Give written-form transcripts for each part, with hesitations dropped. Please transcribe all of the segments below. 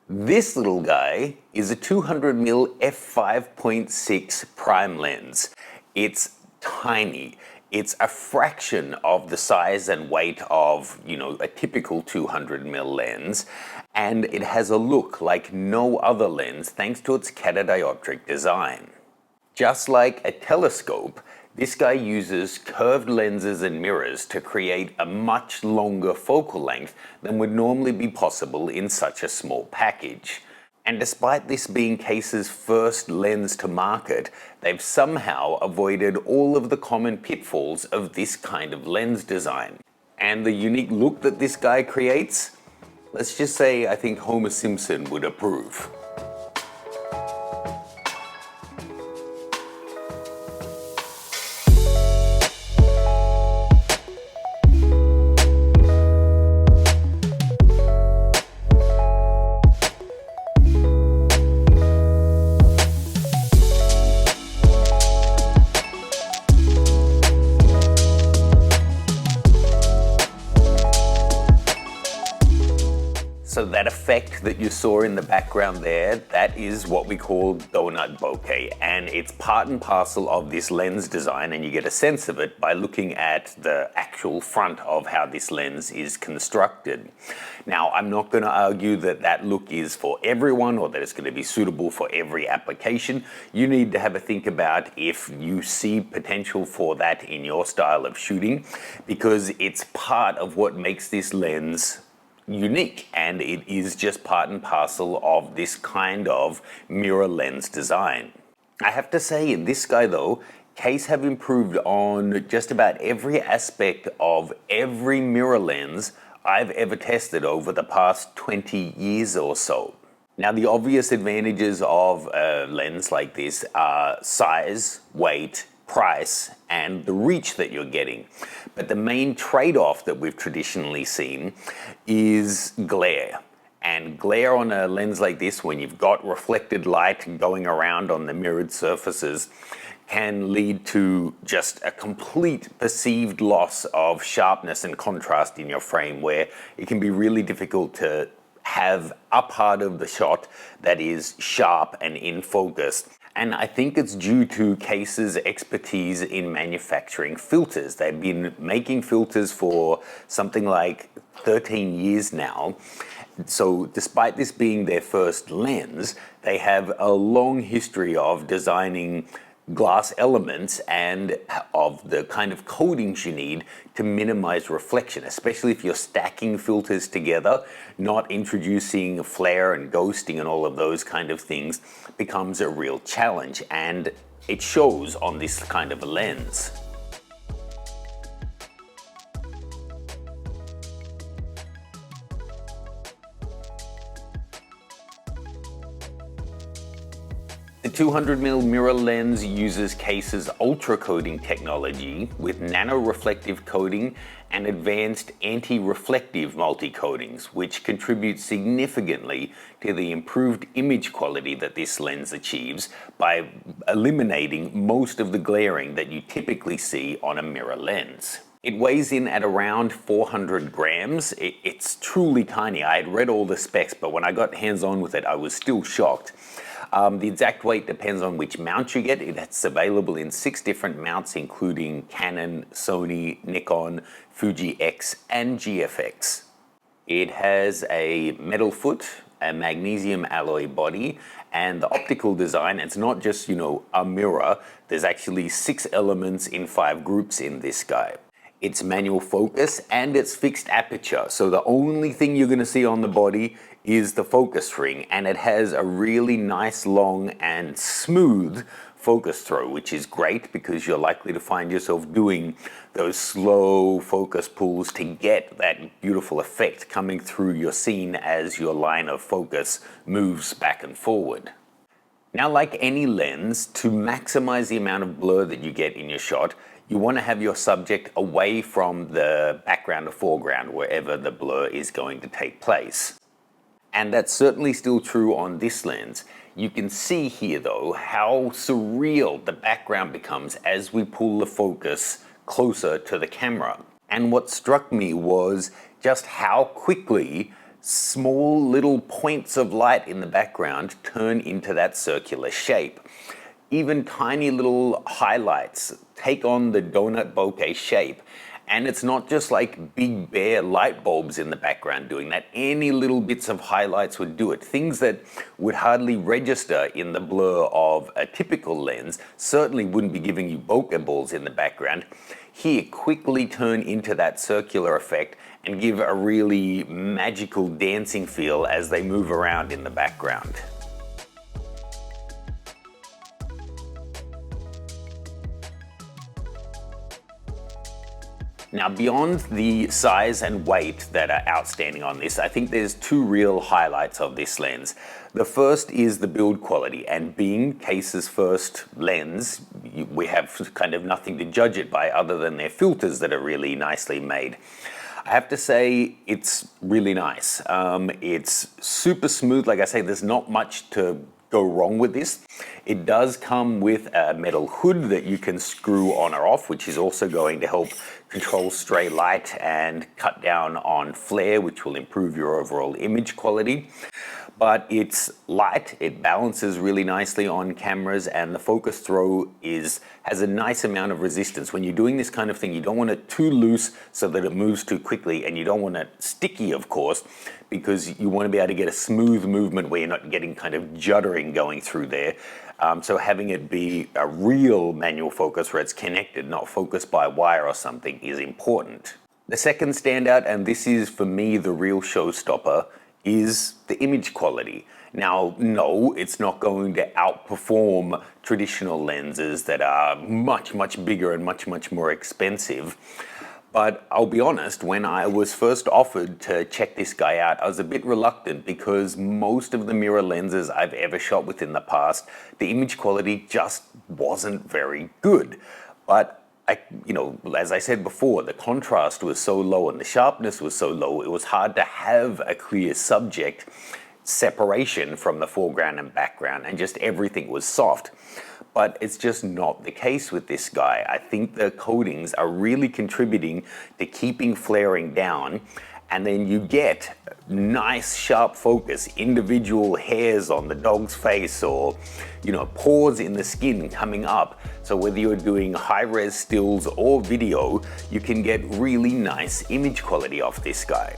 This little guy is a 200mm f5.6 prime lens. It's tiny. It's a fraction of the size and weight of, a typical 200mm lens, and it has a look like no other lens thanks to its catadioptric design. Just like a telescope, this guy uses curved lenses and mirrors to create a much longer focal length than would normally be possible in such a small package. And despite this being Case's first lens to market, they've somehow avoided all of the common pitfalls of this kind of lens design. And the unique look that this guy creates, let's just say I think Homer Simpson would approve. So that effect that you saw in the background there, that is what we call Donut Bokeh, and it's part and parcel of this lens design, and you get a sense of it by looking at the actual front of how this lens is constructed. Now, I'm not going to argue that that look is for everyone or that it's going to be suitable for every application. You need to have a think about if you see potential for that in your style of shooting, because it's part of what makes this lens unique, and it is just part and parcel of this kind of mirror lens design. I have to say, in this guy though, Case have improved on just about every aspect of every mirror lens I've ever tested over the past 20 years or so. Now, the obvious advantages of a lens like this are size, weight, price, and the reach that you're getting. But the main trade-off that we've traditionally seen is glare. And glare on a lens like this, when you've got reflected light going around on the mirrored surfaces, can lead to just a complete perceived loss of sharpness and contrast in your frame, where it can be really difficult to have a part of the shot that is sharp and in focus. And I think it's due to Case's expertise in manufacturing filters. They've been making filters for something like 13 years now. So despite this being their first lens, they have a long history of designing glass elements and of the kind of coatings you need to minimize reflection, especially if you're stacking filters together. Not introducing flare and ghosting and all of those kind of things becomes a real challenge, and it shows on this kind of a lens. The 200mm mirror lens uses Case's ultra coating technology with nano-reflective coating and advanced anti-reflective multi-coatings, which contribute significantly to the improved image quality that this lens achieves by eliminating most of the glaring that you typically see on a mirror lens. It weighs in at around 400 grams. It's truly tiny. I had read all the specs, but when I got hands-on with it, I was still shocked. The exact weight depends on which mount you get. It's available in 6 different mounts, including Canon, Sony, Nikon, Fuji X, and GFX. It has a metal foot, a magnesium alloy body, and the optical design, it's not just, a mirror. There's actually 6 elements in 5 groups in this guy. It's manual focus and it's fixed aperture. So the only thing you're going to see on the body is the focus ring, and it has a really nice, long, and smooth focus throw, which is great because you're likely to find yourself doing those slow focus pulls to get that beautiful effect coming through your scene as your line of focus moves back and forward. Now, like any lens, to maximize the amount of blur that you get in your shot, you want to have your subject away from the background or foreground, wherever the blur is going to take place. And that's certainly still true on this lens. You can see here though how surreal the background becomes as we pull the focus closer to the camera. And what struck me was just how quickly small little points of light in the background turn into that circular shape. Even tiny little highlights take on the donut bokeh shape. And it's not just like big bare light bulbs in the background doing that. Any little bits of highlights would do it. Things that would hardly register in the blur of a typical lens certainly wouldn't be giving you bokeh balls in the background. Here quickly turn into that circular effect and give a really magical dancing feel as they move around in the background. Now, beyond the size and weight that are outstanding on this, I think there's two real highlights of this lens. The first is the build quality, and being Case's first lens, we have kind of nothing to judge it by other than their filters that are really nicely made. I have to say it's really nice. It's super smooth. Like I say, there's not much to go wrong with this. It does come with a metal hood that you can screw on or off, which is also going to help control stray light and cut down on flare, which will improve your overall image quality. But it's light, it balances really nicely on cameras, and the focus throw has a nice amount of resistance. When you're doing this kind of thing, you don't want it too loose so that it moves too quickly, and you don't want it sticky, of course, because you want to be able to get a smooth movement where you're not getting kind of juddering going through there. So having it be a real manual focus where it's connected, not focused by wire or something, is important. The second standout, and this is for me the real showstopper, is the image quality. Now, no, it's not going to outperform traditional lenses that are much, much bigger and much, much more expensive. But I'll be honest, when I was first offered to check this guy out, I was a bit reluctant because most of the mirror lenses I've ever shot with in the past, the image quality just wasn't very good. But as I said before, the contrast was so low and the sharpness was so low, it was hard to have a clear subject separation from the foreground and background, and just everything was soft. But it's just not the case with this guy. I think the coatings are really contributing to keeping flaring down, and then you get nice sharp focus, individual hairs on the dog's face, or pores in the skin coming up. So whether you're doing high-res stills or video, you can get really nice image quality off this guy.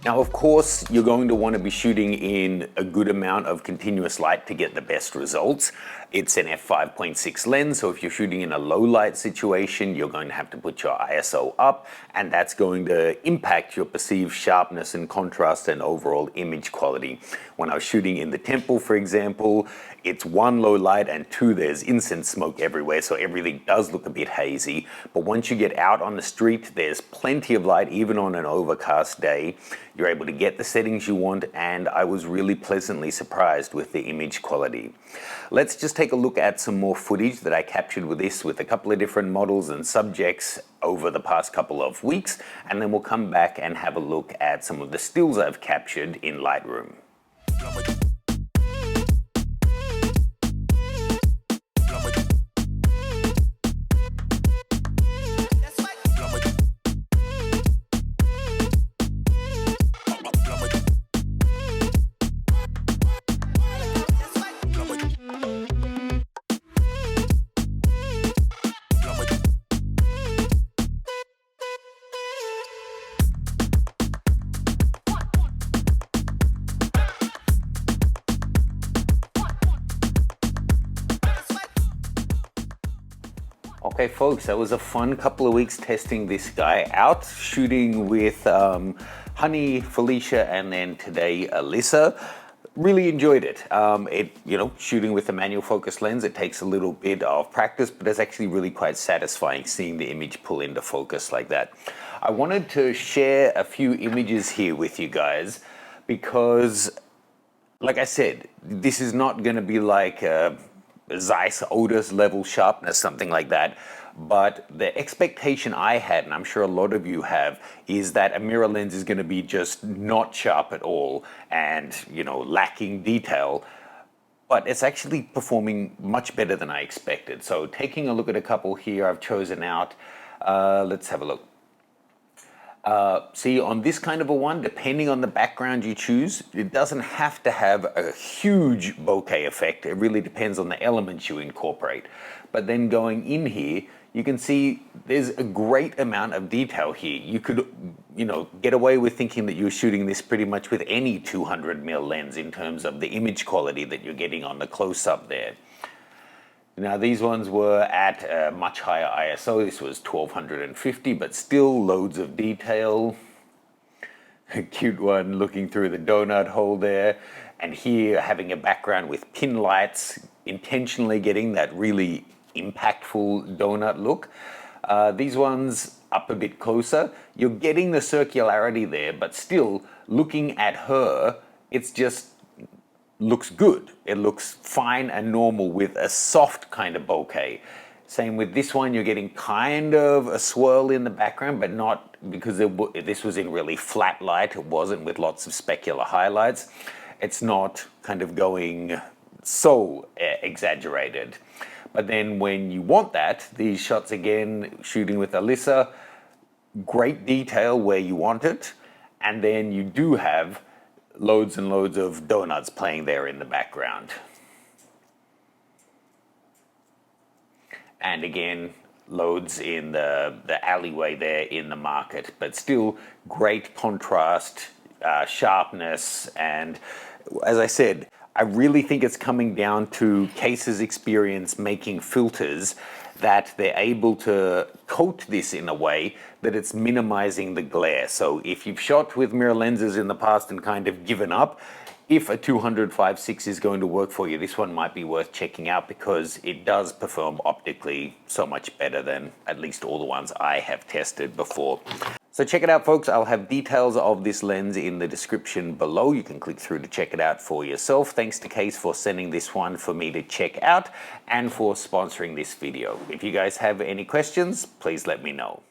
Now, of course, you're going to want to be shooting in a good amount of continuous light to get the best results. It's an f5.6 lens, so if you're shooting in a low light situation, you're going to have to put your ISO up, and that's going to impact your perceived sharpness and contrast and overall image quality. When I was shooting in the temple, for example, it's 1, low light, and 2, there's incense smoke everywhere, so everything does look a bit hazy. But once you get out on the street, there's plenty of light, even on an overcast day. You're able to get the settings you want, and I was really pleasantly surprised with the image quality. Let's just take a look at some more footage that I captured with this, with a couple of different models and subjects over the past couple of weeks, and then we'll come back and have a look at some of the stills I've captured in Lightroom. Okay folks, that was a fun couple of weeks testing this guy out, shooting with Honey, Felicia, and then today Alyssa. Really enjoyed it. Shooting with a manual focus lens, it takes a little bit of practice, but it's actually really quite satisfying seeing the image pull into focus like that. I wanted to share a few images here with you guys because, like I said, this is not going to be like Zeiss Otis level sharpness, something like that. But the expectation I had, and I'm sure a lot of you have, is that a mirror lens is going to be just not sharp at all and, lacking detail. But it's actually performing much better than I expected. So taking a look at a couple here I've chosen out, let's have a look. See, on this kind of a one, depending on the background you choose, it doesn't have to have a huge bokeh effect. It really depends on the elements you incorporate. But then going in here, you can see there's a great amount of detail here. You could, get away with thinking that you're shooting this pretty much with any 200mm lens in terms of the image quality that you're getting on the close-up there. Now these ones were at a much higher ISO. This was 1250, but still loads of detail. A cute one looking through the donut hole there. And here having a background with pin lights, intentionally getting that really impactful donut look. These ones up a bit closer, you're getting the circularity there, but still looking at her, it's just looks good. It looks fine and normal with a soft kind of bokeh. Same with this one, you're getting kind of a swirl in the background, but not because this was in really flat light. It wasn't with lots of specular highlights. It's not kind of going so exaggerated. But then when you want that, these shots again, shooting with Alyssa, great detail where you want it. And then you do have loads and loads of donuts playing there in the background. And again, loads in the alleyway there in the market, but still great contrast, sharpness, and as I said, I really think it's coming down to Case's experience making filters that they're able to coat this in a way that it's minimizing the glare. So if you've shot with mirror lenses in the past and kind of given up, if a 200-5.6 is going to work for you, this one might be worth checking out because it does perform optically so much better than at least all the ones I have tested before. So check it out, folks. I'll have details of this lens in the description below. You can click through to check it out for yourself. Thanks to Case for sending this one for me to check out and for sponsoring this video. If you guys have any questions, please let me know.